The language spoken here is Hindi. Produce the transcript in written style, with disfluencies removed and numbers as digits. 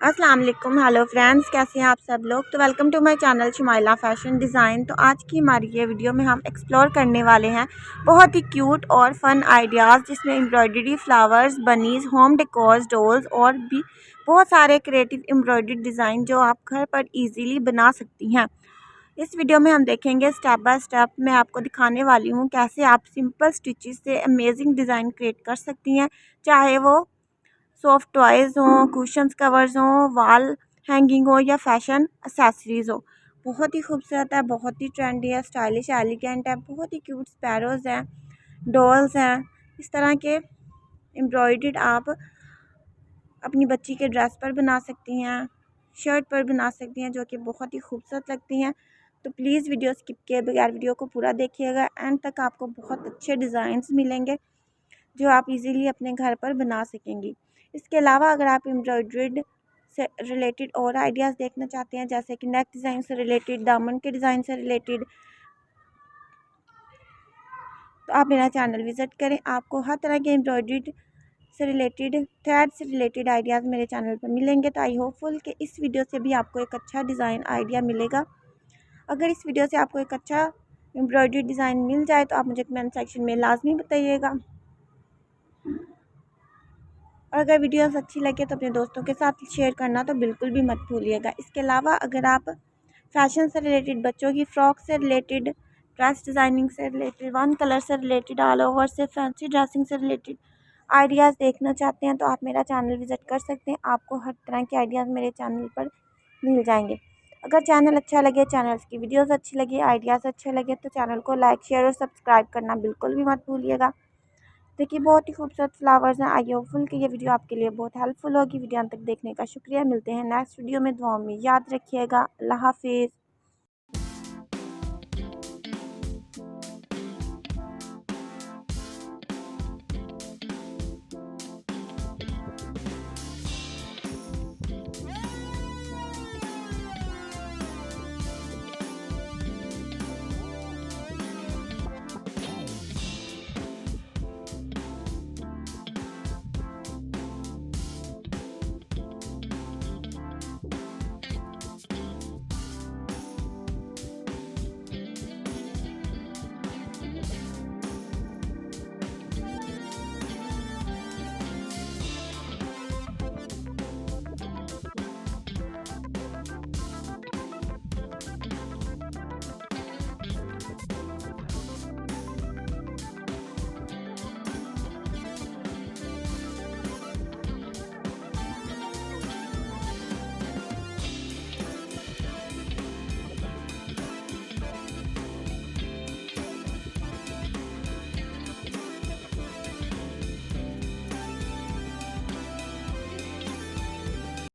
अस्सलाम वालेकुम। हेलो फ्रेंड्स, कैसे हैं आप सब लोग। तो welcome to my channel Shumaila fashion design. तो आज की हमारी ये वीडियो में हम एक्सप्लोर करने वाले हैं बहुत ही क्यूट और फ़न आइडियाज़, जिसमें embroidery, flowers, bunnies, home decors, dolls और भी बहुत सारे क्रिएटिव एम्ब्रॉयडरी डिज़ाइन जो आप घर पर ईजीली बना सकती हैं। इस वीडियो में हम देखेंगे स्टेप बाय स्टेप। मैं आपको दिखाने वाली हूँ कैसे आप सिंपल स्टिचेस से अमेजिंग डिज़ाइन क्रिएट कर सकती हैं, चाहे वो सॉफ्ट टॉयज़ हों, कुशन्स कवर्स हों, वॉल हैंगिंग हो या फैशन एक्सेसरीज़ हो। बहुत ही खूबसूरत है, बहुत ही ट्रेंडी है, स्टाइलिश एलिगेंट है, बहुत ही क्यूट स्पैरोज़ हैं, डॉल्स हैं। इस तरह के एम्ब्रॉयडर्ड आप अपनी बच्ची के ड्रेस पर बना सकती हैं, शर्ट पर बना सकती हैं, जो कि बहुत ही खूबसूरत लगती हैं। तो प्लीज़ वीडियो स्किप किए बगैर वीडियो को पूरा देखिएगा, एंड तक आपको बहुत अच्छे डिज़ाइंस मिलेंगे जो आप इजीली अपने घर पर बना सकेंगी। इसके अलावा अगर आप एम्ब्रॉयडर्ड से रिलेटेड और आइडियाज़ देखना चाहते हैं, जैसे कि नेक डिज़ाइन से रिलेटेड, दामन के डिज़ाइन से रिलेटेड, तो आप मेरा चैनल विज़िट करें। आपको हर तरह के एम्ब्रॉयडर्ड से रिलेटेड, थ्रेड से रिलेटेड आइडियाज़ मेरे चैनल पर मिलेंगे। तो आई होपफुल कि इस वीडियो से भी आपको एक अच्छा डिज़ाइन आइडिया मिलेगा। अगर इस वीडियो से आपको एक अच्छा एम्ब्रॉयडरी डिज़ाइन मिल जाए तो आप मुझे कमेंट सेक्शन में लाजमी बताइएगा। और अगर वीडियोस अच्छी लगे तो अपने दोस्तों के साथ शेयर करना तो बिल्कुल भी मत भूलिएगा। इसके अलावा अगर आप फैशन से रिलेटेड, बच्चों की फ़्रॉक से रिलेटेड, ड्रेस डिज़ाइनिंग से रिलेटेड, वन कलर से रिलेटेड, ऑल ओवर से फैंसी ड्रेसिंग से रिलेटेड आइडियाज़ देखना चाहते हैं तो आप मेरा चैनल विज़िट कर सकते हैं। आपको हर तरह के आइडियाज़ मेरे चैनल पर मिल जाएंगे। अगर चैनल अच्छा लगे, चैनल की वीडियोज़ अच्छी लगी, आइडियाज़ अच्छे लगे तो चैनल को लाइक, शेयर और सब्सक्राइब करना बिल्कुल भी मत भूलिएगा। देखिए बहुत ही खूबसूरत फ्लावर्स हैं। आई होपफुल कि ये वीडियो आपके लिए बहुत हेल्पफुल होगी। वीडियो अंत तक देखने का शुक्रिया। मिलते हैं नेक्स्ट वीडियो में। दुआओं में याद रखिएगा। अल्लाह हाफिज़।